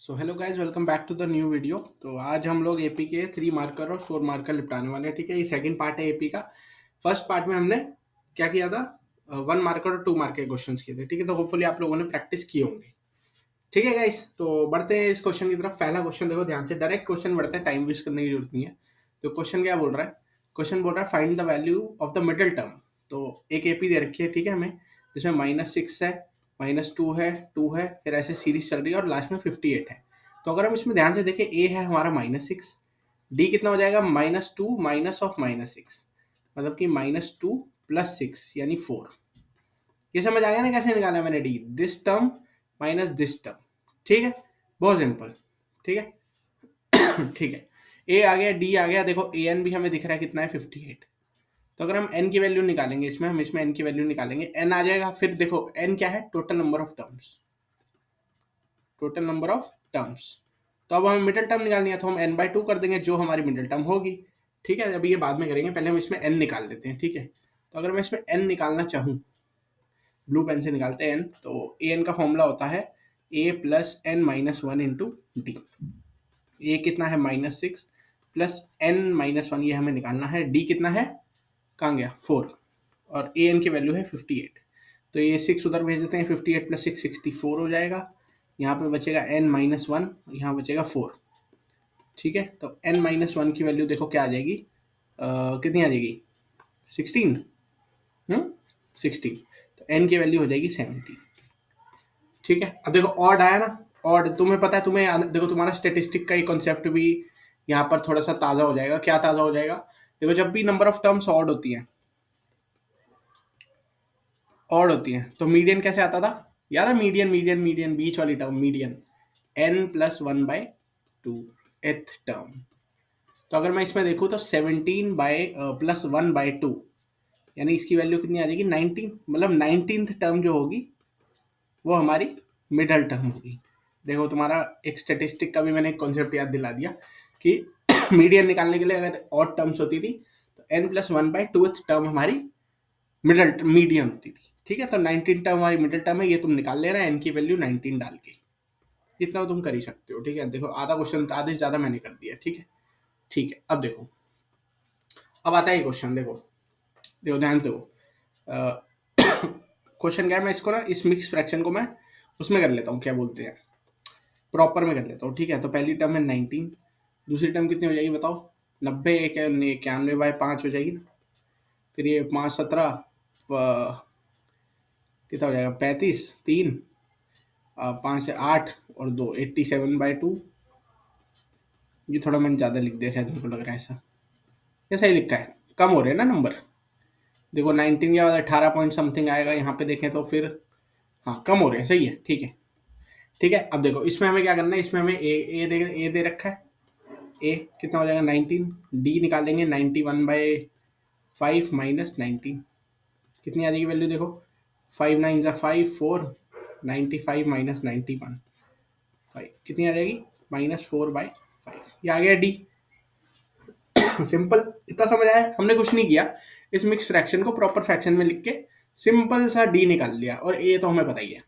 So hello guys, welcome back to the new video. तो आज हम लोग एपी के 3 मार्कर और 4 मार्कर निपटाने वाले हैं। ठीक है, ये सेकंड पार्ट है एपी का। फर्स्ट पार्ट में हमने क्या किया था, 1 मार्कर और 2 मार्कर के क्वेश्चन किए थे। ठीक है, तो होपफुली आप लोगों ने प्रैक्टिस किए होंगे। ठीक है गाइस, तो बढ़ते हैं इस क्वेश्चन की तरफ। पहला क्वेश्चन देखो ध्यान से, डायरेक्ट क्वेश्चन बढ़ते हैं, टाइम वेस्ट करने की जरूरत नहीं है। तो क्वेश्चन क्या बोल रहा है? क्वेश्चन बोल रहा है find the value of the middle term. तो एक एपी दे रखी है, ठीक है, हमें जिसमें -6 है, -2 है, 2 है, फिर ऐसे सीरीज चल रही है और लास्ट में 58 है। तो अगर हम इसमें ध्यान से देखें, ए है हमारा -6, डी कितना हो जाएगा -2 माइनस ऑफ -6, मतलब कि -2 + 6 यानी 4। ये समझ आ गया ना कैसे निकाला मैंने D? This term minus this term. ठीक है, बहुत सिंपल। ठीक है ठीक है, ए आ गया, डी आ गया। देखो ए एन भी हमें दिख रहा है कितना है, 58। तो अगर हम एन की वैल्यू निकालेंगे, इसमें हम इसमें एन की वैल्यू निकालेंगे, एन आ जाएगा। फिर देखो एन क्या है, total number of terms, total number of terms. तो अब हमें मिडिल टर्म निकालनी है, तो हम n/2 कर देंगे, जो हमारी मिडिल टर्म होगी। ठीक है, अभी ये बाद में करेंगे, पहले हम इसमें n निकाल देते हैं। ठीक है, तो अगर मैं इसमें n निकालना चाहूँ, ब्लू पेन से निकालते हैं n। तो ए एन का फॉर्मूला होता है a + n-1 इंटू डी। ए कितना है -6 प्लस n-1, ये हमें निकालना है। डी कितना है, कहाँ गया, 4, और ए एन की वैल्यू है 58। तो ये 6 उधर भेज देते हैं, 58 + 6 64 हो जाएगा। यहाँ पे बचेगा n-1, यहाँ बचेगा 4। ठीक है, तो n-1 की वैल्यू देखो क्या आ जाएगी, कितनी आ जाएगी, 16। 16। तो n की वैल्यू हो जाएगी 70। ठीक है, अब देखो ऑड आया ना, ऑड तुम्हें पता है, तुम्हें देखो तुम्हारा स्टेटिस्टिक का ही कॉन्सेप्ट भी यहाँ पर थोड़ा सा ताज़ा हो जाएगा। क्या ताज़ा हो जाएगा? देखो जब भी नंबर ऑफ टर्म्स ऑड होती हैं, ऑड होती हैं, तो मीडियन कैसे आता था, याद है? मीडियन मीडियन मीडियन, बीच वाली term median, n + 1/2 th term. तो अगर मैं इसमें देखूँ तो 17 + 1/2 यानी इसकी वैल्यू कितनी आ जाएगी, 19। मतलब 19th टर्म जो होगी वो हमारी मिडल टर्म होगी। देखो तुम्हारा एक स्टेटिस्टिक का भी मैंने कॉन्सेप्ट याद दिला दिया कि मीडियन निकालने के लिए अगर ऑड टर्म्स होती थी तो n + 1/2 टर्म हमारी मिडल मीडियन होती थी। ठीक है, तो 19 टर्म हमारी मिडल टर्म है, ये तुम निकाल ले रहे हैं, n की वैल्यू 19 डाल के। इतना तुम कर ही सकते हो। ठीक है, देखो आधा क्वेश्चन, आधे से ज्यादा मैंने कर दिया। ठीक है, ठीक है, अब देखो, अब आता है ये क्वेश्चन। देखो देखो ध्यान से, वो क्वेश्चन क्या है, मैं इसको ना, इस मिक्स फ्रैक्शन को मैं उसमें कर लेता हूँ, क्या बोलते हैं, प्रॉपर में कर लेता हूँ। ठीक है, तो पहली टर्म है 19, दूसरी टर्म कितनी हो जाएगी बताओ, 90 91/5 हो जाएगी ना। फिर ये 5 17 कितना हो जाएगा, 35, 3 5 से 8 और 2 87/2। ये थोड़ा मैंने ज़्यादा लिख दिया शायद, मेरे को लग रहा है ऐसा, ये सही लिखा है, कम हो रहे हैं ना नंबर। देखो 19 के बाद 18 पॉइंट समथिंग आएगा, यहाँ पे देखें तो फिर हाँ कम हो रहे हैं, सही है। ठीक है, ठीक है, अब देखो इसमें हमें क्या करना है, इसमें हमें ए दे रखा है। ए कितना हो जाएगा 19, डी निकालेंगे 91/5 - 19, कितनी आ जाएगी वैल्यू देखो, 5 9 5 4, 95 - 91 5 कितनी आ जाएगी, -4/5। ये आ गया डी। सिंपल, इतना समझ आया? हमने कुछ नहीं किया, इस मिक्स फ्रैक्शन को प्रॉपर फ्रैक्शन में लिख के सिंपल सा डी निकाल लिया, और ए तो हमें पता ही है।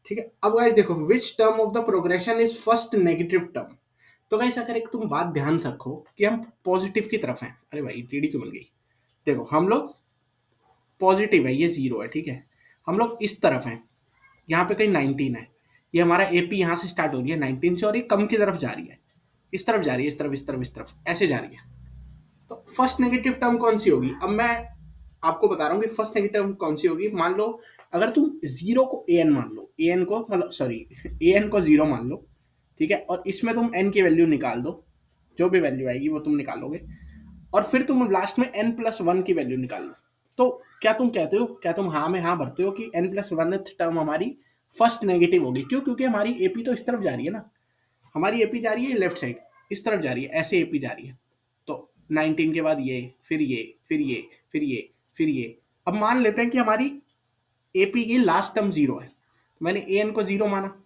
ठीक है, अब गाइस देखो, which term of the progression is first negative term. तो गाइस अगर एक तुम बात ध्यान से रखो कि हम पॉजिटिव की तरफ हैं, अरे भाई टीडी क्यों बन गई, देखो हम लोग पॉजिटिव है, ये 0 है। ठीक है, हम लोग इस तरफ हैं, यहाँ पे कहीं 19 है, ये हमारा एपी यहाँ से स्टार्ट हो रही है 19 से, और ये कम की तरफ जा रही है, इस तरफ जा रही है, इस तरफ इस तरफ इस तरफ ऐसे जा रही है। तो फर्स्ट नेगेटिव टर्म कौन सी होगी? अब मैं आपको बता रहा हूँ कि फर्स्ट नेगेटिव टर्म कौन सी होगी। मान लो अगर तुम 0 को ए एन मान लो, ए एन को मतलब सॉरी ए एन को 0 मान लो, ठीक है, और इसमें तुम एन की वैल्यू निकाल दो, जो भी वैल्यू आएगी वो तुम निकालोगे, और फिर तुम लास्ट में n+1 की वैल्यू निकाल लो। तो क्या तुम कहते हो, क्या तुम हाँ में हाँ भरते हो कि n+1 टर्म हमारी फर्स्ट नेगेटिव होगी? क्यों? क्योंकि हमारी एपी तो इस तरफ जा रही है ना, हमारी एपी जा रही है लेफ्ट साइड, इस तरफ जा रही है, ऐसे एपी जा रही है। तो 19 के बाद ये, फिर ये, फिर ये, फिर ये, फिर ये। अब मान लेते हैं कि हमारी एपी की लास्ट टर्म 0 है, मैंने ए एन को 0 माना,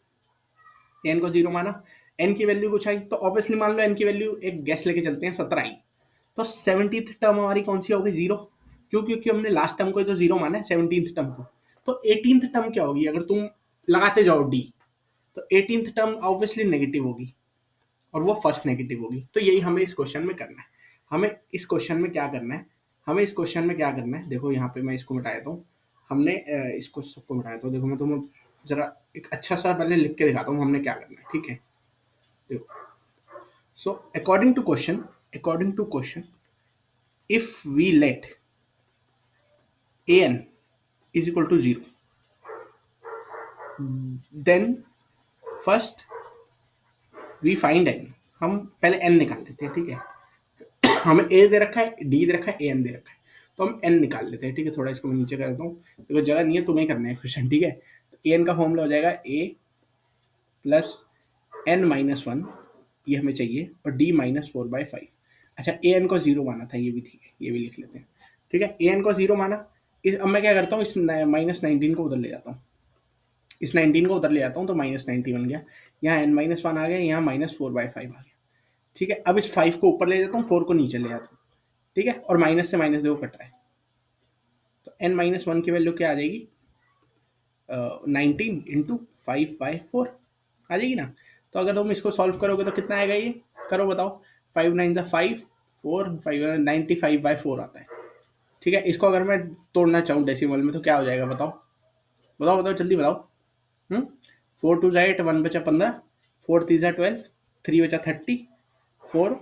एन को 0 माना, एन की वैल्यू कुछ आई, तो ऑब्वियसली मान लो एन की वैल्यू एक गैस लेके चलते हैं 17 आई, तो 70th टर्म हमारी कौन सी होगी, 0। क्यों? क्योंकि हमने लास्ट टर्म को तो 0 माना है, 17th टर्म को। तो 18th टर्म क्या होगी अगर तुम लगाते जाओ डी, तो तो 18th टर्म ऑब्वियसली नेगेटिव होगी और वो फर्स्ट नेगेटिव होगी। तो यही हमें इस क्वेश्चन में करना है। हमें इस क्वेश्चन में क्या करना है, हमें इस क्वेश्चन में क्या करना है, देखो यहाँ पे मैं इसको मिटा देता हूँ। हमने इसको सबको मिटाया, तो देखो मैं तुम्हें जरा एक अच्छा सा पहले लिख के दिखाता हूँ हमने क्या करना है, ठीक है। देखो, so according to question, if we let an is equal to 0, then first we find n। हम पहले n निकाल लेते हैं, ठीक है। हमें a दे रखा है, d दे रखा है, an दे रखा है, तो हम n निकाल लेते हैं, ठीक है। थोड़ा इसको मैं नीचे कर देता हूँ, देखो जगह नहीं है, तुम्हें करना है क्वेश्चन, ठीक है। तो an का फॉर्मूला हो जाएगा a plus n minus one, ये हमें चाहिए, और d माइनस 4/5। अच्छा, an को 0 माना था, ये भी ठीक है, ये भी लिख लेते हैं, ठीक है। an को 0 माना, अब मैं क्या करता हूँ, इस -19 को उधर ले जाता हूँ, इस 19 को उधर ले जाता हूँ, तो -90 बन गया। यहाँ n-1 आ गया, यहाँ -4/5 आ गया, ठीक है। अब इस 5 को ऊपर ले जाता हूँ, 4 को नीचे ले जाता हूँ, ठीक है। और माइनस से माइनस देखो कट रहा है, तो n-1 की वैल्यू क्या आ जाएगी, 19 इंटू 5/4 आ जाएगी ना। तो अगर तुम इसको सॉल्व करोगे तो कितना आएगा, ये करो बताओ, 5 9 5 4 5 95/4 आता है, ठीक है। इसको अगर मैं तोड़ना चाहूँ डेसिमल में तो क्या हो जाएगा, बताओ बताओ बताओ, जल्दी बताओ। 4 2 8, 1 बचा 15, 4 3 12, 3 बचा 30, 4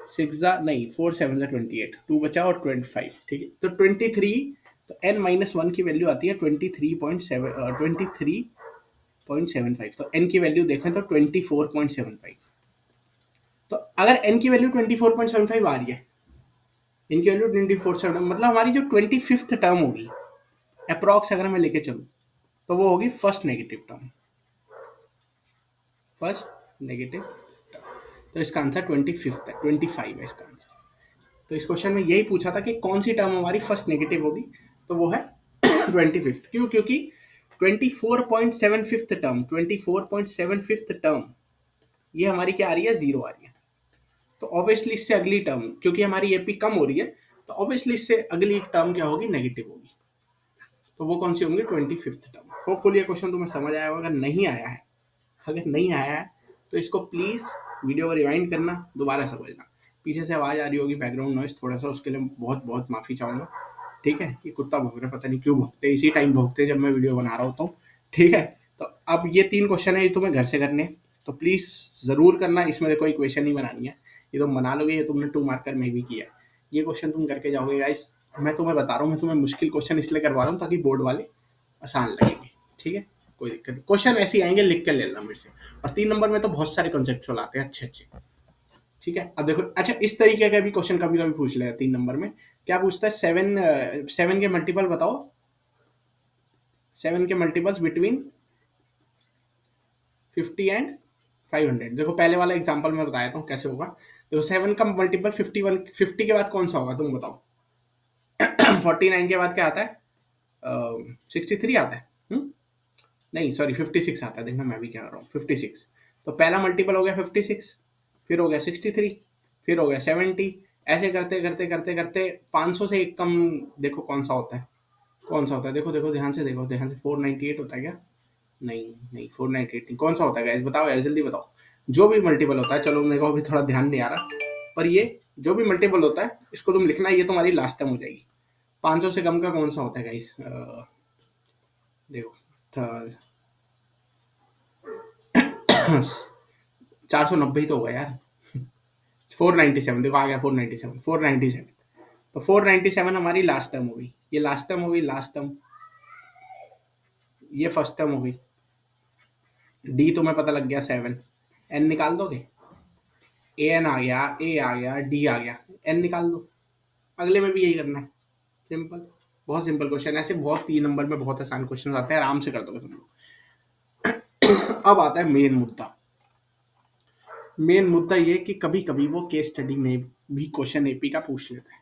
6 नहीं 4 7 28, 2 बचा और 25, ठीक है। तो 23, तो n-1 की वैल्यू आती है 23.75, तो n की वैल्यू देखें तो 24.75। तो अगर n की वैल्यू 24.75 आ रही है, n की वैल्यू 24.7, मतलब हमारी जो 25th टर्म होगी अप्रॉक्स, अगर मैं लेके चलूँ, तो वो होगी first negative term, first negative term. तो इसका आंसर 25th है, 25 है इसका आंसर। तो इस क्वेश्चन में यही पूछा था कि कौन सी टर्म हमारी फर्स्ट नेगेटिव होगी, तो वो है 25th। क्यों, क्योंकि 24.75 टर्म ये हमारी क्या आ रही है, 0 आ रही है। तो ऑब्वियसली इससे अगली टर्म, क्योंकि हमारी एपी कम हो रही है, तो ऑब्वियसली इससे अगली टर्म क्या होगी, नेगेटिव होगी। तो वो कौन सी होंगी, 25th टर्म। होपफुली ये क्वेश्चन तुम्हें समझ आया होगा। अगर नहीं आया है तो इसको प्लीज वीडियो को रिवाइंड करना, दोबारा समझना। पीछे से आवाज आ रही होगी, बैकग्राउंड नॉइस थोड़ा सा, उसके लिए बहुत बहुत माफी चाहूंगा, ठीक है। ये कुत्ता भौंक रहा है, पता नहीं क्यों भौंकते, इसी टाइम भौंकते जब मैं वीडियो बना रहा होता हूँ, ठीक है। तो अब ये 3 क्वेश्चन है, ये तुम्हें घर से करने, तो प्लीज जरूर करना। इसमें कोई इक्वेशन नहीं बनानी है, ये तुम बना लोगे, ये तुमने 2 मार्कर में भी किया है, ये क्वेश्चन तुम करके जाओगे गाइस। मैं तुम्हें बता रहा हूँ, मैं तुम्हें मुश्किल क्वेश्चन इसलिए करवा रहा हूँ ताकि बोर्ड वाले आसान लगेंगे, ठीक है। कोई दिक्कत नहीं, क्वेश्चन ऐसे आएंगे, लिख कर ले लेना मेरे से। और 3 नंबर में तो बहुत सारे कॉन्सेप्चुअल आते हैं अच्छे अच्छे, ठीक है। अब देखो, अच्छा इस तरीके का भी क्वेश्चन कभी कभी पूछ लेगा 3 नंबर में। क्या पूछता है, 7 के मल्टीपल बताओ, 7 के मल्टीपल्स बिटवीन 50 एंड 500। देखो पहले वाला एग्जांपल मैं बताया था कैसे होगा। देखो 7 का मल्टीपल 50 के बाद कौन सा होगा, तुम बताओ। 49 के बाद क्या आता है, 63 आता है, नहीं सॉरी 56 आता है। देखना मैं भी क्या कर रहा हूँ, 56। तो पहला मल्टीपल हो गया 56, फिर हो गया 63, फिर हो गया 70, ऐसे करते करते करते करते 500 से एक कम देखो कौन सा होता है, देखो देखो ध्यान से देखो, 498 होता है क्या, नहीं नहीं 498 नहीं, कौन सा होता है गाइस, बताओ यार जल्दी बताओ। जो भी मल्टीपल होता है, चलो मेरे को अभी थोड़ा ध्यान नहीं आ रहा, पर ये जो भी मल्टीपल होता है इसको तुम लिखना, ये तुम्हारी लास्ट टाइम हो जाएगी। 500 से कम का कौन सा होता है गाइस, देखो 490 ही तो होगा यार। 497, देखो आ गया 497, 497। तो 497 हमारी लास्ट टर्म हो गई, ये लास्ट टर्म हो गई, लास्ट टर्म, ये फर्स्ट टर्म हो गई। डी तुम्हें पता लग गया 7, एन निकाल दोगे, ए एन आ गया, ए आ गया, डी आ गया, एन निकाल दो। अगले में भी यही करना है, सिंपल, बहुत सिंपल क्वेश्चन। ऐसे बहुत 3 नंबर में बहुत आसान क्वेश्चन आते हैं, आराम से कर दोगे तुम लोग। अब आता है मेन मुद्दा। मेन मुद्दा ये कि कभी कभी वो केस स्टडी में भी क्वेश्चन एपी का पूछ लेता है,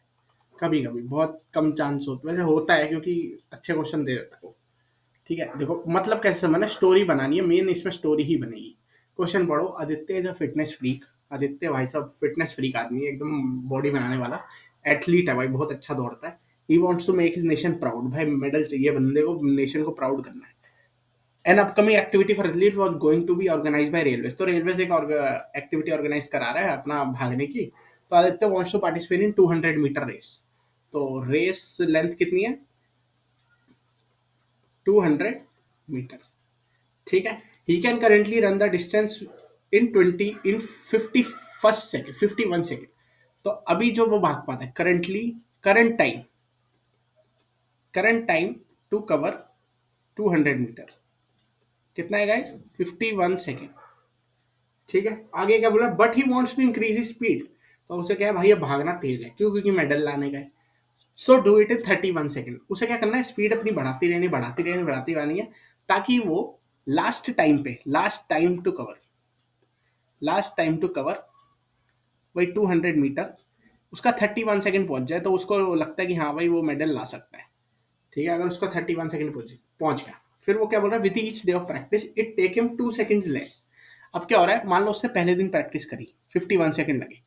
कभी कभी, बहुत कम चांस होता है, वैसे होता है क्योंकि अच्छे क्वेश्चन दे देता है वो, ठीक है। देखो मतलब कैसे समझना, स्टोरी बनानी है, मेन इसमें स्टोरी ही बनेगी। क्वेश्चन पढ़ो, Aditya is a fitness freak, Aditya भाई साहब फिटनेस फ्रीक आदमी है, एकदम बॉडी बनाने वाला एथलीट है भाई, बहुत अच्छा दौड़ता है। He wants to make his nation proud, भाई मेडल चाहिए बंदे को, नेशन को प्राउड करना है। An upcoming activity for athlete was going to be organised by railways. तो रेलवेज एक एक्टिविटी ऑर्गेनाइज करा रहा है अपना भागने की। तो Aditya wants to participate in 200 metre race. तो रेस लेंथ कितनी है? 200 मीटर। ठीक है। He can currently run the distance in 51 second 51 second. तो अभी जो वो भाग पाता है currently, current time to cover 200 metre कितना है गाइस? 51 सेकेंड। ठीक है। आगे क्या बोला? But he wants to increase his speed. तो उसे क्या है भाई, ये भागना तेज है, क्यों? क्योंकि मेडल लाने का है। So do it in 31 second. उसे क्या करना है? स्पीड अपनी बढ़ाती रहनी है, ताकि वो लास्ट टाइम टू कवर वही 200 मीटर उसका 31 सेकेंड पहुंच जाए, तो उसको लगता है कि हाँ भाई वो मेडल ला सकता है। ठीक है। अगर उसका 31 सेकेंड पहुंच गया, फिर वो क्या बोल रहा है? With each day of practice it take him 2 second less. अब क्या हो रहा है? मान लो उसने पहले दिन प्रैक्टिस करी, 51 सेकेंड लगे।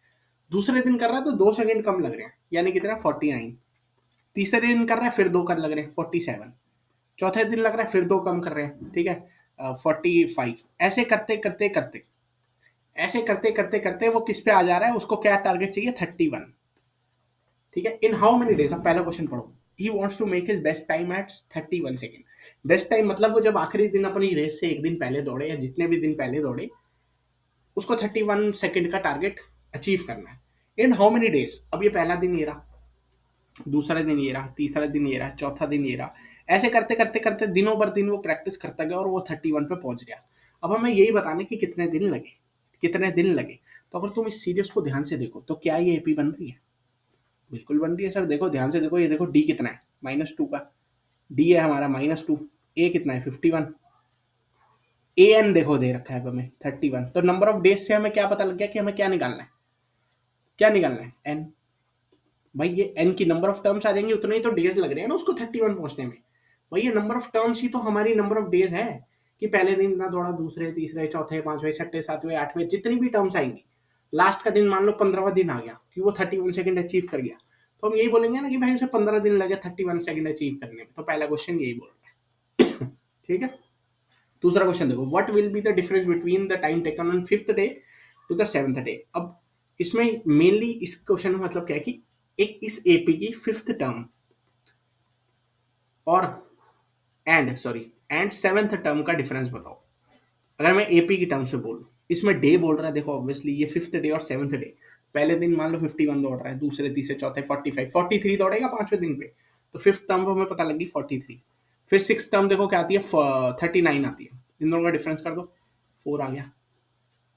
दूसरे दिन कर रहा है तो 2 सेकेंड कम लग रहे हैं, यानी कितना? 49। तीसरे दिन कर रहा है, फिर 2 कर लग रहे हैं, 47। चौथे दिन लग रहा है, फिर 2 कम कर रहे हैं, ठीक है, 45। ऐसे करते करते वो किस पे आ जा रहा है? उसको क्या टारगेट चाहिए? 31। ठीक है। In how many days? अब पहला क्वेश्चन पढ़ो। He wants to make his best time at 31 second. Best time मतलब वो जब आखिरी दिन अपनी रेस से एक दिन पहले दौड़े या जितने भी दिन पहले दौड़े, उसको 31 सेकेंड का टारगेट अचीव करना है। In how many days? अब ये पहला दिन ये रहा, दूसरा दिन ये रहा, तीसरा दिन ये रहा, चौथा दिन ये रहा। ऐसे करते करते करते दिनों भर दिन वो प्रैक्टिस करता गया और वो 31 पे पहुंच गया। अब हमें यही बताने कि कितने दिन लगे। तो अगर तुम इस सीरीज को ध्यान से देखो तो क्या ये एपी बन रही है? बिल्कुल बन रही है सर। देखो ध्यान से देखो, ये देखो डी कितना है? -2 का। डी है हमारा -2। ए कितना है? 51। ए एन देखो दे रखा है हमें 31। तो नंबर ऑफ डेज से हमें क्या पता लग गया कि हमें क्या निकालना है? एन। भाई ये एन की नंबर ऑफ टर्म्स आ जाएंगे, उतने ही तो डेज लग रहे हैं ना उसको 31 पहुंचने में। भाई ये नंबर ऑफ टर्म्स ही तो हमारी नंबर ऑफ डेज है, कि पहले दिन इतना दौड़ा, दूसरे, तीसरे, चौथे, पांचवें, छठे, सातवें, आठवें, जितनी भी टर्म्स आएंगी। लास्ट का दिन मान लो 15वां दिन आ गया कि वो 31 सेकेंड अचीव कर गया, तो हम यही बोलेंगे ना कि भाई उसे 15 दिन लगे 31 सेकेंड अचीव करने में। तो पहला क्वेश्चन यही बोल रहा है। ठीक है। दूसरा क्वेश्चन देखो, what will be the difference between the time taken on 5th day to the 7th day. अब इसमें मेनली इस क्वेश्चन में मतलब क्या है कि एक इस एपी की 5th टर्म और एंड 7th टर्म का डिफरेंस बताओ। अगर मैं एपी की टर्म से बोलूं, इसमें डे बोल रहा है, देखो ऑब्वियसली ये 5th डे और 7th डे। पहले दिन मान लो 51 दौड़ रहा है, दूसरे, तीसरे, चौथे 45, 43 दौड़ेगा पांचवें दिन पे। तो 5th टर्म हमें पता लगी 43। फिर 6th टर्म देखो क्या आती है? 39 आती है। इन दोनों का डिफरेंस कर दो, 4 आ गया।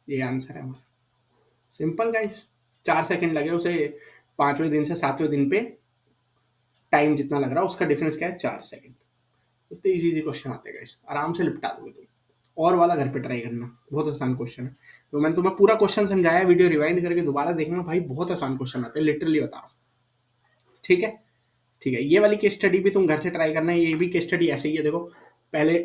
ये आंसर है हमारा। Simple guys. 4 सेकंड लगे उसे पांचवें दिन से 7वें दिन पे, टाइम जितना लग रहा है उसका डिफरेंस क्या है? 4 सेकंड। इतने इजी क्वेश्चन आते हैं गाइस, आराम से निपटा दोगे तुम। और वाला घर पे ट्राई करना, बहुत आसान क्वेश्चन है। तो मैंने तुम्हें पूरा क्वेश्चन समझाया, वीडियो रिवाइंड करके दोबारा देखना भाई, बहुत आसान क्वेश्चन आते हैं, लिटरली बता रहा हूँ। ठीक है। ठीक है। ये वाली केस स्टडी भी तुम घर से ट्राई करना है। ये भी केस स्टडी ऐसे ही है, देखो पहले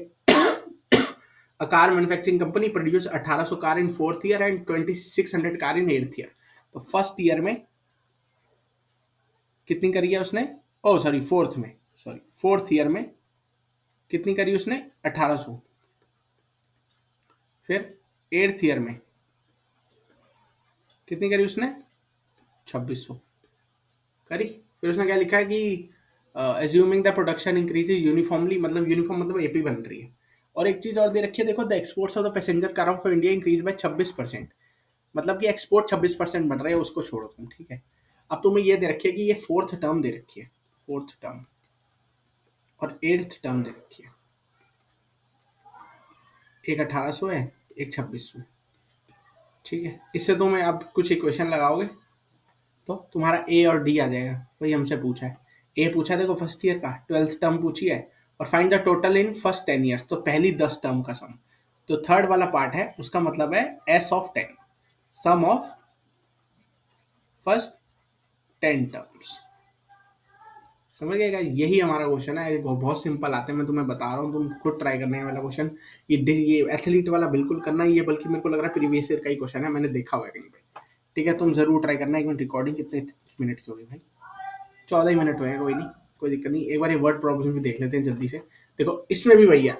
a car manufacturing company produce 1800 car in 4th year and 2600 car in 8th year. तो फर्स्ट ईयर में कितनी करी है उसने? ओ सॉरी, फोर्थ ईयर में कितनी करी उसने? 1800। फिर 8th ईयर में कितनी करी उसने? 2600 करी। फिर उसने क्या लिखा है कि assuming the production increase uniformly, मतलब यूनिफॉर्म मतलब एपी बन रही है। और एक चीज और दे रखी है, देखो the exports of the passenger car of India increase by 26%। मतलब कि एक्सपोर्ट 26% बढ़ रहे हैं, उसको छोड़ो तुम। ठीक है। अब तुम्हें ये दे रखी है कि ये 4th टर्म दे रखी है, 4th टर्म और 8th टर्म दे रखी है। एक 1800 है, एक 2600। ठीक है। इससे तुम्हें अब कुछ इक्वेशन लगाओगे तो तुम्हारा ए और डी आ जाएगा। वही हमसे पूछा है। ए पूछा है देखो फर्स्ट ईयर का, 12th टर्म पूछी है, और find the total in first 10 years. तो पहली 10 टर्म का सम। तो थर्ड वाला पार्ट है, उसका मतलब है S of 10, sum of first 10 terms. समझ गएगा? यही हमारा क्वेश्चन है। बहुत सिंपल आते हैं, मैं तुम्हें बता रहा हूँ, तुम खुद ट्राई करने वाला क्वेश्चन। ये एथलीट वाला बिल्कुल करना ही है, बल्कि मेरे को लग रहा है प्रीवियस ईयर का ही क्वेश्चन है, मैंने देखा हुआ है कहीं पे। ठीक है। तुम जरूर ट्राई करना। एक मिनट, रिकॉर्डिंग कितने मिनट की होगी भाई? 14 ही मिनट हुए हैं, कोई नहीं, कोई दिक्कत नहीं। एक बार ये वर्ड प्रॉब्लम भी देख लेते हैं जल्दी से। देखो इसमें भी वही है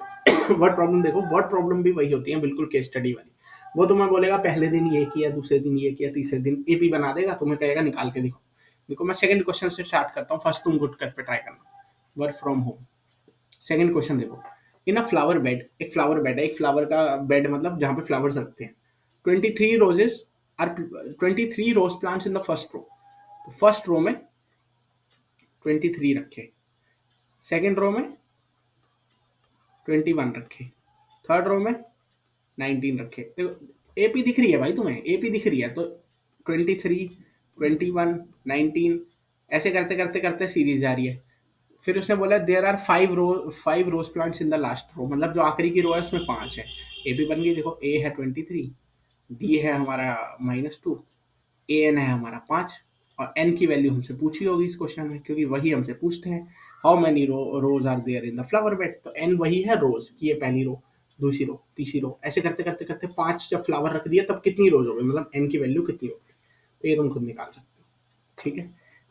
वर्ड प्रॉब्लम, देखो वर्ड प्रॉब्लम भी वही होती है बिल्कुल केस स्टडी वाली। वो तुम्हें बोलेगा पहले दिन ये किया, दूसरे दिन ये किया, तीसरे दिन एपी बना देगा, तुम्हें कहेगा निकाल के दिखो। देखो मैं सेकंड क्वेश्चन से स्टार्ट करता हूँ, फर्स्ट तुम गुड कर पे ट्राई करना। Work from home, second question देखो। इन अ फ्लावर बेड, एक फ्लावर बेड है, एक फ्लावर का बेड मतलब जहाँ पे फ्लावर्स रखते हैं। 23 roses are 23 rose plants in the first row. तो फर्स्ट रो में 23 रखे, सेकंड रो में 21 रखे, थर्ड रो में 19 रखे। देखो एपी दिख रही है भाई, तुम्हें एपी दिख रही है तो 23, 21, 19 ऐसे करते करते करते सीरीज जा रही है। फिर उसने बोला there are 5 rose plants in the last row, मतलब जो आखिरी की रो है उसमें 5 है। एपी बन गई, देखो ए है 23, डी है हमारा -2, ए एन है हमारा 5, और एन की वैल्यू हमसे पूछी होगी इस क्वेश्चन में, क्योंकि वही हमसे पूछते हैं how many rose are there in the flower bed. तो एन वही है रोज की, ये पहली रो, दूसरी रो, तीसरी रो, ऐसे करते करते करते 5 जब फ्लावर रख दिया तब कितनी रोज हो गई, मतलब एन की वैल्यू कितनी होगी। तो ये तुम खुद निकाल सकते हो, ठीक है।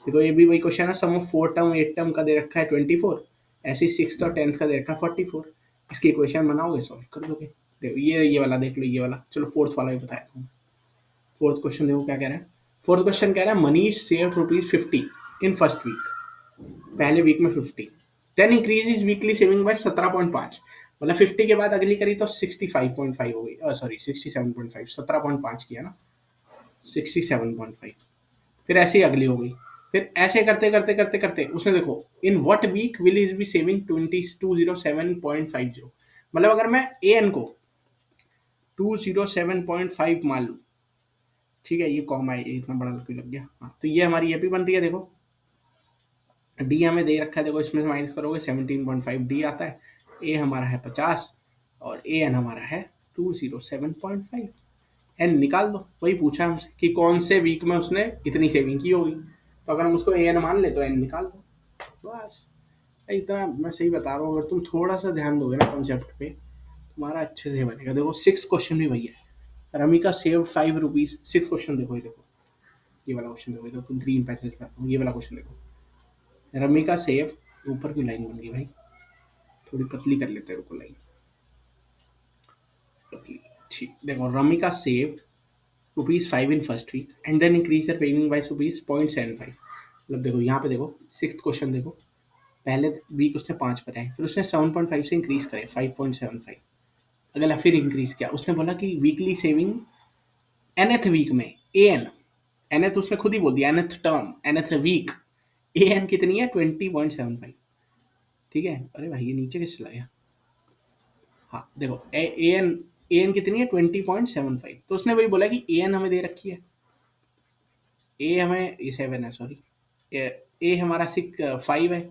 देखो ये भी वही क्वेश्चन है, सम ऑफ 4 टर्म 8 टर्म का दे रखा है 24, ऐसे ही 6th और 10th का दे रखा है 44। इसकी इक्वेशन बनाओगे, सॉल्व कर दोगे। देखो ये वाला देख लो, ये वाला, चलो फोर्थ वाला भी बताया तुम। फोर्थ क्वेश्चन देखो क्या कह रहा है। फोर्थ क्वेश्चन कह रहा है Manish saved ₹50 in first week, पहले वीक में 50, then increase is weekly saving by 17.5, मतलब 50 के बाद अगली करी तो 65.5 हो गई, सॉरी 67.5, 17.5 किया ना, 67.5, फिर ऐसे ही अगली हो गई। फिर ऐसे करते करते करते करते उसने देखो in what week will is be saving 207.50, मतलब अगर मैं ए एन को 207.5 मान लूँ, ठीक है, ये कॉमा है, ये इतना बड़ा क्यों लग गया, हाँ, तो ये हमारी ये भी बन रही है। देखो डी हमें दे रखा है, देखो इसमें से माइनस करोगे 17.5 डी आता है, ए हमारा है 50 और ए एन हमारा है 207.5। एन निकाल दो, वही पूछा है हमसे कि कौन से वीक में उसने इतनी सेविंग की होगी, तो अगर हम उसको ए एन मान ले तो एन निकाल दो, बस। इतना मैं सही बता रहा हूँ, अगर तुम थोड़ा सा ध्यान दोगे ना कॉन्सेप्ट पे, तुम्हारा अच्छे से बनेगा। देखो 6 क्वेश्चन भी वही है, रमिका सेव ₹5, 6 क्वेश्चन देखो, ये देखो ये वाला क्वेश्चन देखो, ये देखो ग्रीन पैसेज पे आता हूँ, ये वाला क्वेश्चन देखो, रमिका सेव, ऊपर की लाइन बन गई भाई, थोड़ी पतली कर लेते हैं, रुको लाइन पतली, ठीक। देखो Ramika save ₹5 in first week and then increase their paying by ₹0.75, मतलब देखो यहाँ पे देखो 6th क्वेश्चन देखो, पहले वीक उसने 5 बताए, फिर उसने 7.5 से इंक्रीज करे 5.75, अगला फिर इंक्रीज किया, उसने बोला कि वीकली सेविंग nth वीक में ए एन, nth उसने खुद ही बोल दिया, nth term nth week A N कितनी है 20.75, ठीक है। अरे भाई ये नीचे किस चला गया, हाँ देखो ए एन कितनी है 20.75, तो उसने वही बोला कि ए एन हमें दे रखी है, ए हमें ये 7 है, सॉरी ए हमारा 5 है,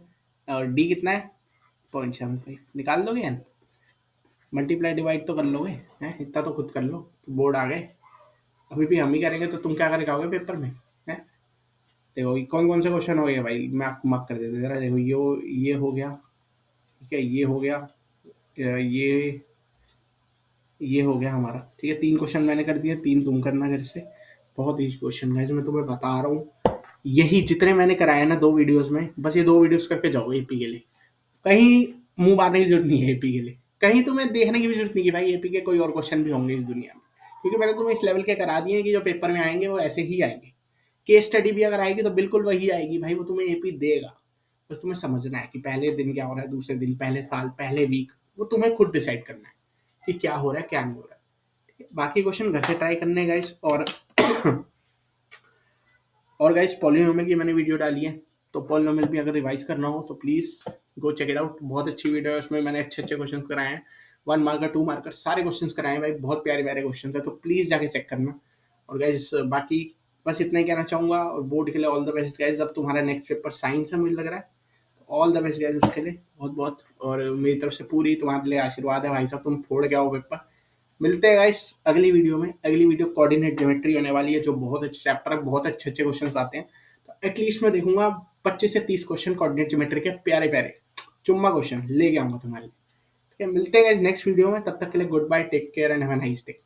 और डी कितना है 0.75, निकाल दोगे एन, मल्टीप्लाई डिवाइड तो कर लोगे हैं, इतना तो खुद कर लो, बोर्ड आ गए। अभी भी हम ही करेंगे तो तुम क्या करके आओगे पेपर में, हैं। देखो कौन कौन से क्वेश्चन हो गए भाई, मैं आपको मार्क कर देते जरा, देखो ये हो गया, ठीक है, ये हो गया, ये हो गया हमारा, ठीक है। 3 क्वेश्चन मैंने कर दिए, 3 तुम करना घर से, बहुत ईजी क्वेश्चन है, मैं तुम्हें बता रहा हूँ। यही जितने मैंने कराए ना 2 वीडियोस में, बस ये 2 वीडियोस करके जाओ एपी के लिए, कहीं मुंह मारने की जरूरत नहीं है एपी के लिए, कहीं तुम्हें देखने की भी जरूरत नहीं कि भाई एपी के कोई और क्वेश्चन भी होंगे इस दुनिया में, क्योंकि मैंने तुम्हें इस लेवल के करा दिए हैं कि जो पेपर में आएंगे वो ऐसे ही आएंगे। केस स्टडी भी अगर आएगी तो बिल्कुल वही आएगी भाई, वो तुम्हें एपी देगा, बस तुम्हें समझना है कि पहले दिन क्या हो रहा है, दूसरे दिन, पहले साल, पहले वीक, वो तुम्हें खुद डिसाइड करना है कि क्या हो रहा है क्या नहीं हो रहा है, ठीक है? बाकी क्वेश्चन घर से ट्राई करने गाइस, और गाइस पॉलिनोमियल की मैंने वीडियो डाली है, तो पॉलिनोमियल भी अगर रिवाइज करना हो तो please go check it out, बहुत अच्छी वीडियो है, उसमें मैंने अच्छे अच्छे क्वेश्चन कराए हैं, 1 मार्कर 2 मार्कर सारे क्वेश्चन कराए हैं भाई, बहुत प्यारे प्यारे क्वेश्चन है, तो प्लीज़ जाके चेक करना। और गाइस बाकी बस इतना ही कहना चाहूँगा, और बोर्ड के लिए ऑल द बेस्ट गाइस। अब तुम्हारा नेक्स्ट पेपर साइंस है मुझे लग रहा है, ऑल द बेस्ट गाइस उसके लिए, बहुत बहुत, और मेरी तरफ से पूरी तुम्हारे लिए आशीर्वाद है भाई साहब, तुम फोड़ के आओ पेपर। मिलते हैं गाइस अगली वीडियो में, अगली वीडियो कोऑर्डिनेट ज्योमेट्री होने वाली है, जो बहुत अच्छे चैप्टर है, बहुत अच्छे अच्छे क्वेश्चन आते हैं, तो एटलीस्ट मैं देखूंगा 25 से 30 क्वेश्चन कोऑर्डिनेट ज्योमेट्री के, प्यारे प्यारे चुम्मा क्वेश्चन लेके आऊंगा तुम्हारे लिए, ठीक है। मिलते हैं गाइस नेक्स्ट वीडियो में, तब तक के लिए good bye, take care and have a nice day.